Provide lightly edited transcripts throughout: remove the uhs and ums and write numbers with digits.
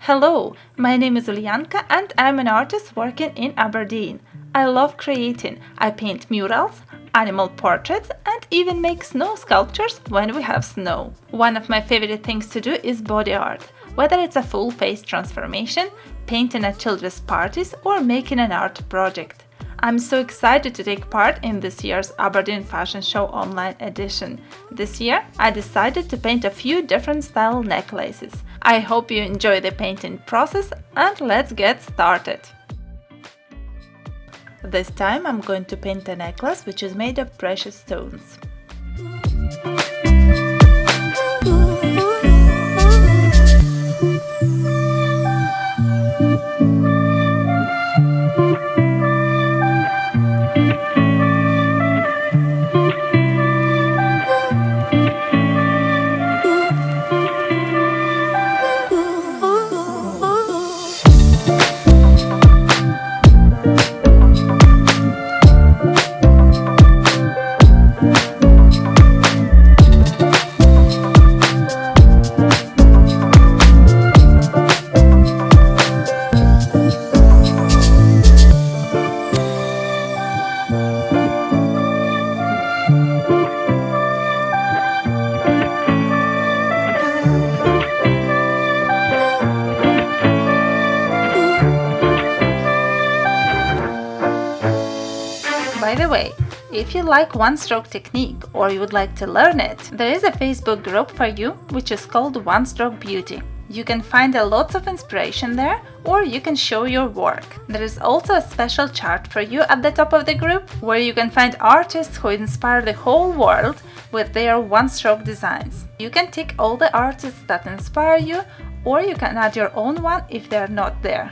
Hello, my name is Ulianka and I'm an artist working in Aberdeen. I love creating. I paint murals, animal portraits, and even make snow sculptures when we have snow. One of my favorite things to do is body art, whether it's a full face transformation, painting at children's parties, or making an art project. I'm so excited to take part in this year's Aberdeen Fashion Show online edition. This year, I decided to paint a few different style necklaces. I hope you enjoy the painting process and let's get started. This time I'm going to paint a necklace which is made of precious stones. By the way, if you like one-stroke technique or you would like to learn it, there is a Facebook group for you which is called One Stroke Beauty. You can find a lot of inspiration there or you can show your work. There is also a special chart for you at the top of the group where you can find artists who inspire the whole world with their one-stroke designs. You can tick all the artists that inspire you or you can add your own one if they are not there.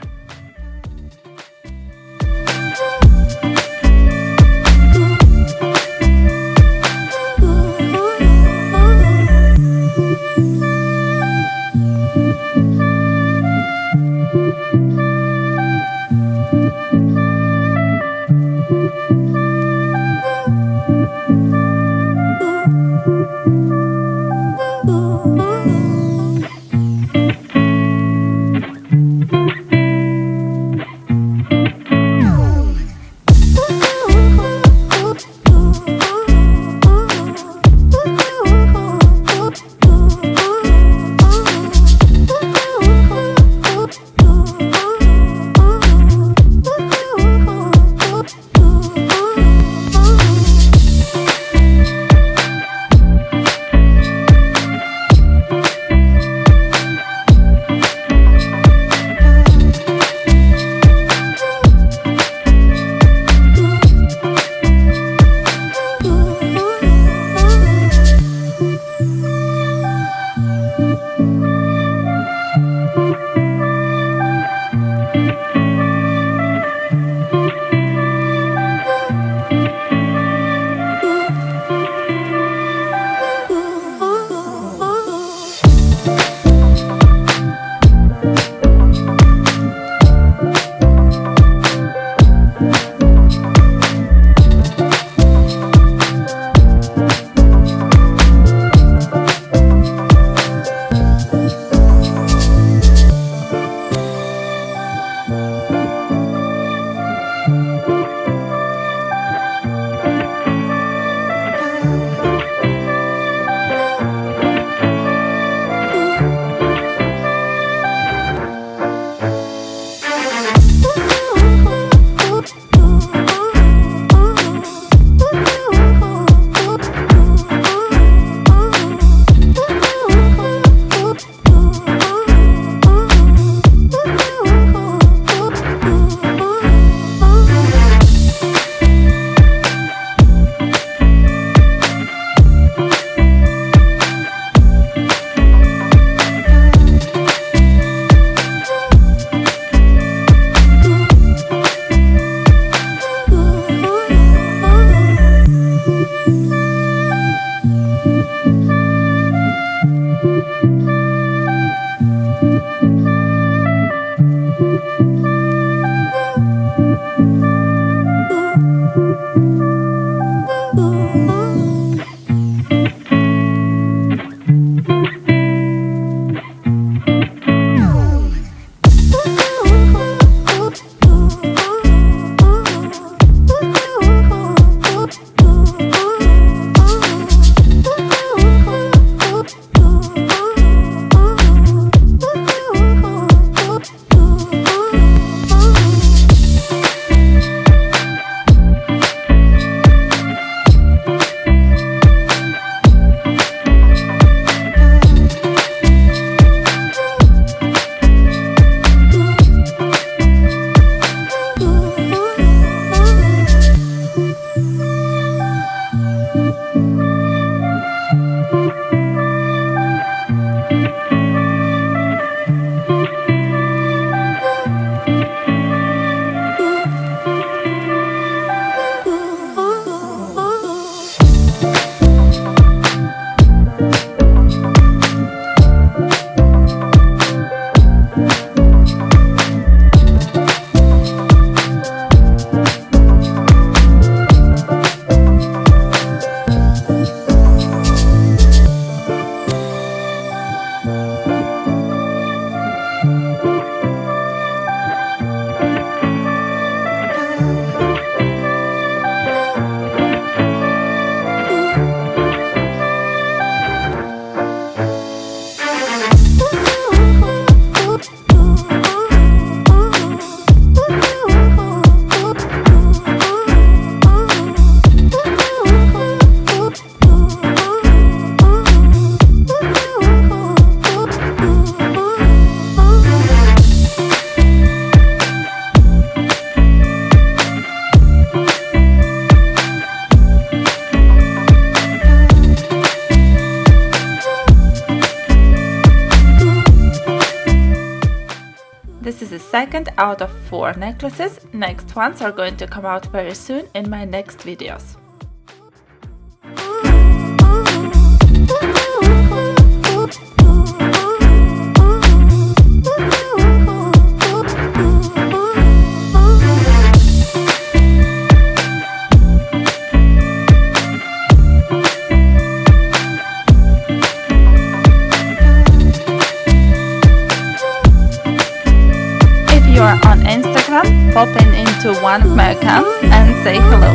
This is the second out of 4 necklaces. Next ones are going to come out very soon in my next videos. You are on Instagram, pop into one of my accounts and say hello.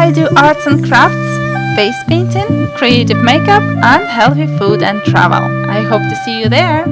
I do arts and crafts, face painting, creative makeup and healthy food and travel. I hope to see you there.